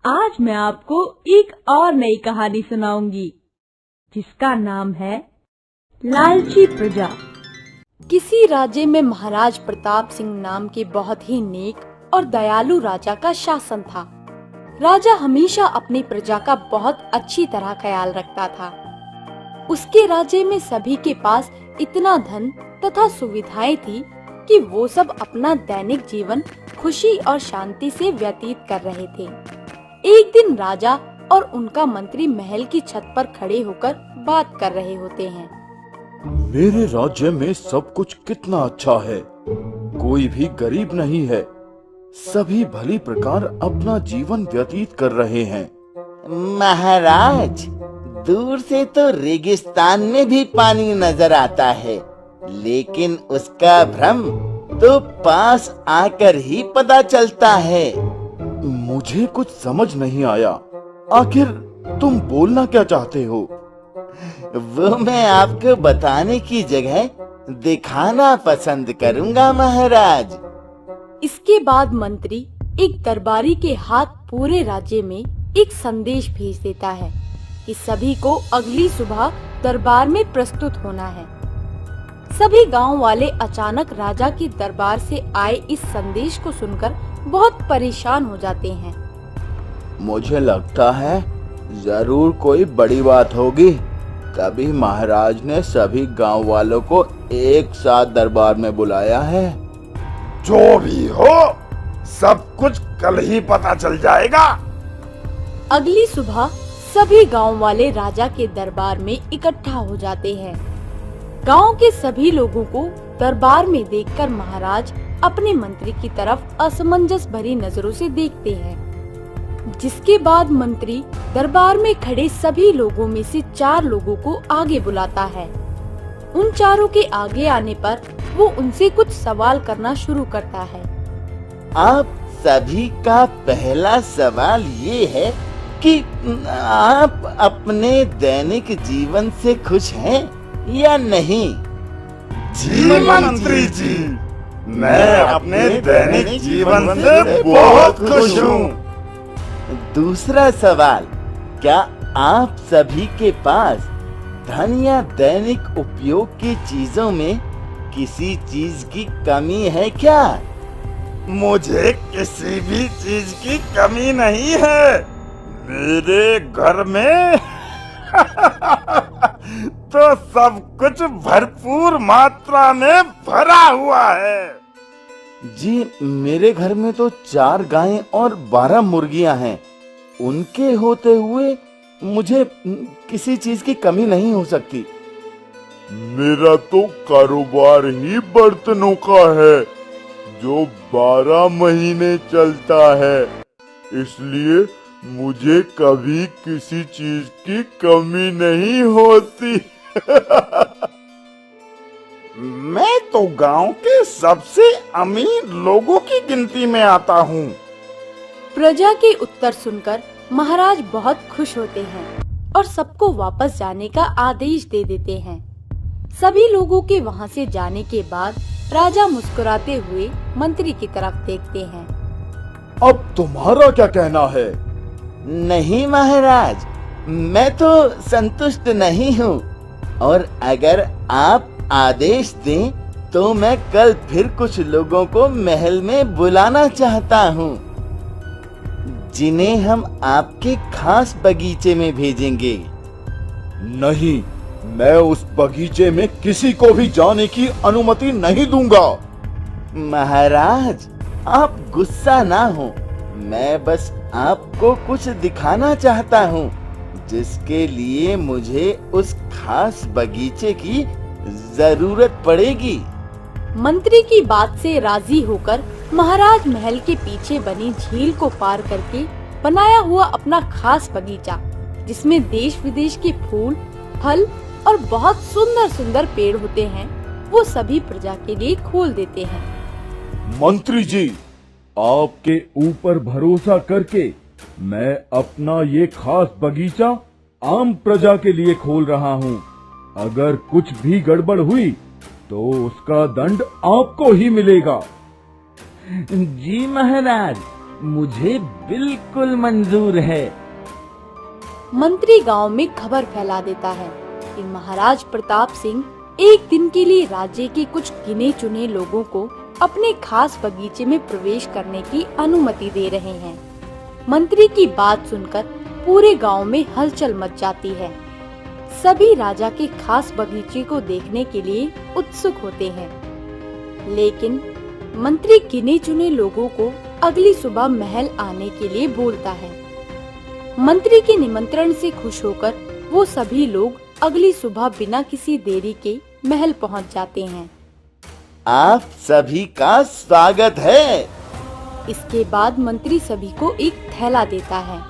आज मैं आपको एक और नई कहानी सुनाऊंगी जिसका नाम है लालची प्रजा। किसी राज्य में महाराज प्रताप सिंह नाम के बहुत ही नेक और दयालु राजा का शासन था। राजा हमेशा अपनी प्रजा का बहुत अच्छी तरह ख्याल रखता था। उसके राज्य में सभी के पास इतना धन तथा सुविधाएं थी कि वो सब अपना दैनिक जीवन खुशी और शांति से व्यतीत कर रहे थे। एक दिन राजा और उनका मंत्री महल की छत पर खड़े होकर बात कर रहे होते हैं। मेरे राज्य में सब कुछ कितना अच्छा है, कोई भी गरीब नहीं है, सभी भली प्रकार अपना जीवन व्यतीत कर रहे हैं। महाराज, दूर से तो रेगिस्तान में भी पानी नजर आता है, लेकिन उसका भ्रम तो पास आकर ही पता चलता है। मुझे कुछ समझ नहीं आया, आखिर तुम बोलना क्या चाहते हो? वो मैं आपको बताने की जगह दिखाना पसंद करूंगा महाराज। इसके बाद मंत्री एक दरबारी के हाथ पूरे राज्य में एक संदेश भेज देता है कि सभी को अगली सुबह दरबार में प्रस्तुत होना है। सभी गांव वाले अचानक राजा के दरबार से आए इस संदेश को सुनकर बहुत परेशान हो जाते हैं। मुझे लगता है जरूर कोई बड़ी बात होगी। कभी महाराज ने सभी गांव वालों को एक साथ दरबार में बुलाया है। जो भी हो, सब कुछ कल ही पता चल जाएगा। अगली सुबह सभी गांव वाले राजा के दरबार में इकट्ठा हो जाते हैं। गांव के सभी लोगों को दरबार में देखकर महाराज अपने मंत्री की तरफ असमंजस भरी नजरों से देखते हैं। जिसके बाद मंत्री दरबार में खड़े सभी लोगों में से 4 लोगों को आगे बुलाता है। उन चारों के आगे आने पर वो उनसे कुछ सवाल करना शुरू करता है। आप सभी का पहला सवाल ये है कि आप अपने दैनिक जीवन से खुश हैं या नहीं? जी मंत्री जी, मैं अपने दैनिक जीवन से बहुत खुश हूँ। दूसरा सवाल, क्या आप सभी के पास धन या दैनिक उपयोग की चीजों में किसी चीज की कमी है क्या? मुझे किसी भी चीज की कमी नहीं है। मेरे घर में तो सब कुछ भरपूर मात्रा में भरा हुआ है। जी, मेरे घर में तो 4 गायें और 12 मुर्गियां हैं। उनके होते हुए मुझे किसी चीज की कमी नहीं हो सकती। मेरा तो कारोबार ही बर्तनों का है, जो 12 महीने चलता है, इसलिए मुझे कभी किसी चीज की कमी नहीं होती। मैं तो गांव के सबसे अमीर लोगों की गिनती में आता हूँ। प्रजा के उत्तर सुनकर महाराज बहुत खुश होते हैं और सबको वापस जाने का आदेश दे देते हैं। सभी लोगों के वहाँ से जाने के बाद राजा मुस्कुराते हुए मंत्री की तरफ देखते हैं। अब तुम्हारा क्या कहना है? नहीं महाराज, मैं तो संतुष्ट नहीं हूँ, और अगर आप आदेश दें तो मैं कल फिर कुछ लोगों को महल में बुलाना चाहता हूँ, जिन्हें हम आपके खास बगीचे में भेजेंगे। नहीं, मैं उस बगीचे में किसी को भी जाने की अनुमति नहीं दूंगा। महाराज, आप गुस्सा ना हो, मैं बस आपको कुछ दिखाना चाहता हूँ, जिसके लिए मुझे उस खास बगीचे की जरूरत पड़ेगी। मंत्री की बात से राजी होकर महाराज महल के पीछे बनी झील को पार करके बनाया हुआ अपना खास बगीचा, जिसमें देश विदेश के फूल, फल और बहुत सुंदर सुंदर पेड़ होते हैं, वो सभी प्रजा के लिए खोल देते हैं। मंत्री जी, आपके ऊपर भरोसा करके मैं अपना ये खास बगीचा आम प्रजा के लिए खोल रहा हूँ। अगर कुछ भी गड़बड़ हुई तो उसका दंड आपको ही मिलेगा। जी महाराज, मुझे बिल्कुल मंजूर है। मंत्री गांव में खबर फैला देता है कि महाराज प्रताप सिंह एक दिन के लिए राज्य के कुछ गिने चुने लोगों को अपने खास बगीचे में प्रवेश करने की अनुमति दे रहे हैं। मंत्री की बात सुनकर पूरे गांव में हलचल मच जाती है। सभी राजा के खास बगीचे को देखने के लिए उत्सुक होते हैं, लेकिन मंत्री गिने चुने लोगों को अगली सुबह महल आने के लिए बोलता है। मंत्री के निमंत्रण से खुश होकर वो सभी लोग अगली सुबह बिना किसी देरी के महल पहुंच जाते हैं। आप सभी का स्वागत है। इसके बाद मंत्री सभी को एक थैला देता है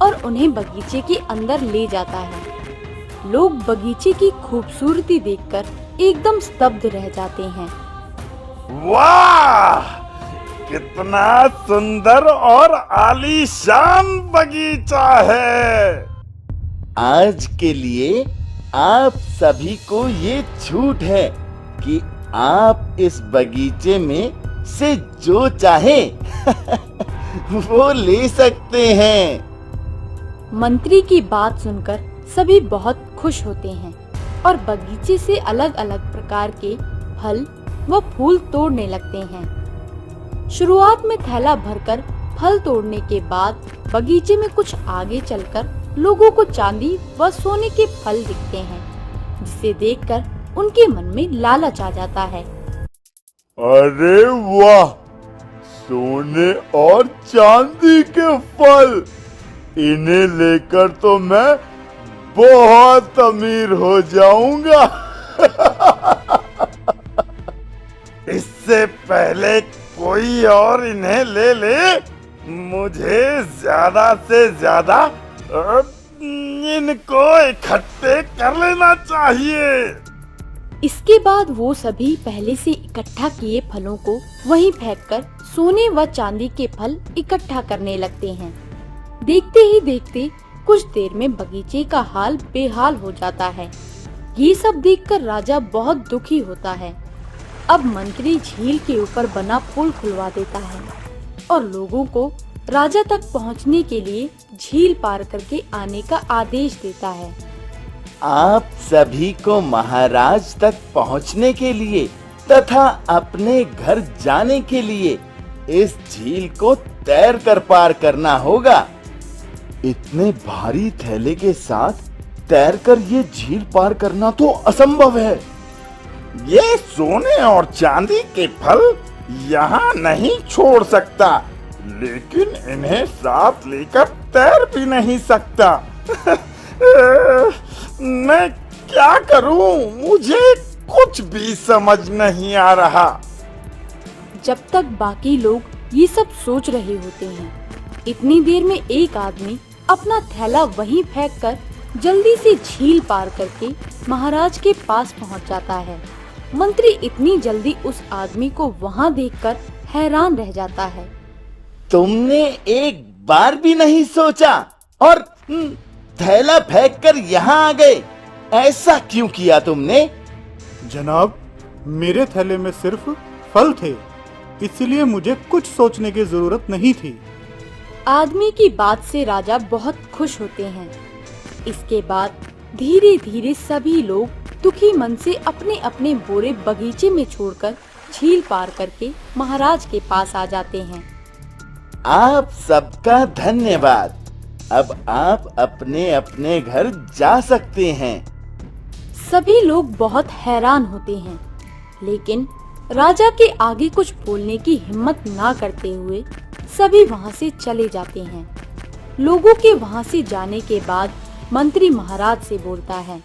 और उन्हें बगीचे के अंदर ले जाता है। लोग बगीचे की खूबसूरती देखकर एकदम स्तब्ध रह जाते हैं। वाह, कितना सुंदर और आलीशान बगीचा है। आज के लिए आप सभी को ये छूट है कि आप इस बगीचे में से जो चाहे वो ले सकते हैं। मंत्री की बात सुनकर सभी बहुत खुश होते हैं और बगीचे से अलग अलग प्रकार के फल व फूल तोड़ने लगते हैं। शुरुआत में थैला भरकर फल तोड़ने के बाद बगीचे में कुछ आगे चलकर लोगों को चांदी व सोने के फल दिखते हैं, जिसे देखकर उनके मन में लालच आ जाता है। अरे वाह, सोने और चांदी के फल, इन्हें लेकर तो मैं बहुत अमीर हो जाऊंगा। इससे पहले कोई और इन्हें ले ले, मुझे ज्यादा से ज्यादा इनको इकट्ठे कर लेना चाहिए। इसके बाद वो सभी पहले से इकट्ठा किए फलों को वहीं फेंककर सोने व चांदी के फल इकट्ठा करने लगते हैं। देखते ही देखते कुछ देर में बगीचे का हाल बेहाल हो जाता है। ये सब देखकर राजा बहुत दुखी होता है। अब मंत्री झील के ऊपर बना पुल खुलवा देता है और लोगों को राजा तक पहुंचने के लिए झील पार करके आने का आदेश देता है। आप सभी को महाराज तक पहुंचने के लिए तथा अपने घर जाने के लिए इस झील को तैरकर पार करना होगा। इतने भारी थैले के साथ तैरकर ये झील पार करना तो असंभव है। ये सोने और चांदी के फल यहाँ नहीं छोड़ सकता, लेकिन इन्हें साथ लेकर तैर भी नहीं सकता। मैं क्या करूं? मुझे कुछ भी समझ नहीं आ रहा। जब तक बाकी लोग ये सब सोच रहे होते हैं, इतनी देर में एक आदमी अपना थैला वहीं फेंककर जल्दी से झील पार करके महाराज के पास पहुंच जाता है। मंत्री इतनी जल्दी उस आदमी को वहां देखकर हैरान रह जाता है। तुमने एक बार भी नहीं सोचा और थैला फेंककर यहाँ आ गए। ऐसा क्यों किया तुमने? जनाब, मेरे थैले में सिर्फ फल थे, इसलिए मुझे कुछ सोचने की जरूरत नहीं थी। आदमी की बात से राजा बहुत खुश होते हैं। इसके बाद धीरे धीरे सभी लोग दुखी मन से अपने अपने बोरे बगीचे में छोड़कर झील पार करके महाराज के पास आ जाते हैं। आप सबका धन्यवाद। अब आप अपने अपने घर जा सकते हैं। सभी लोग बहुत हैरान होते हैं, लेकिन राजा के आगे कुछ बोलने की हिम्मत ना करते हुए सभी वहां से चले जाते हैं। लोगों के वहां से जाने के बाद मंत्री महाराज से बोलता है,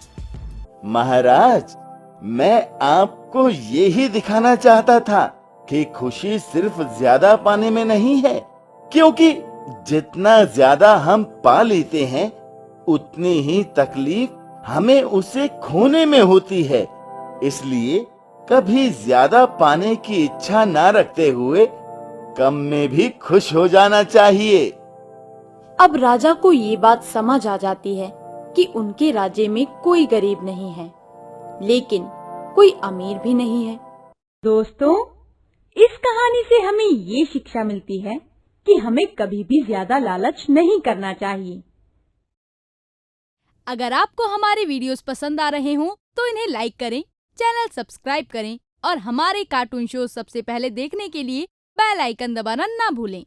महाराज, मैं आपको यही दिखाना चाहता था कि खुशी सिर्फ ज्यादा पाने में नहीं है, क्योंकि जितना ज्यादा हम पा लेते हैं उतनी ही तकलीफ हमें उसे खोने में होती है। इसलिए कभी ज्यादा पाने की इच्छा ना रखते हुए कम में भी खुश हो जाना चाहिए। अब राजा को ये बात समझ आ जाती है कि उनके राज्य में कोई गरीब नहीं है, लेकिन कोई अमीर भी नहीं है। दोस्तों, इस कहानी से हमें ये शिक्षा मिलती है कि हमें कभी भी ज्यादा लालच नहीं करना चाहिए। अगर आपको हमारे वीडियोस पसंद आ रहे हों तो इन्हें लाइक करें, चैनल सब्सक्राइब करें और हमारे कार्टून शो सबसे पहले देखने के लिए बेल आइकन दबाना ना भूलें।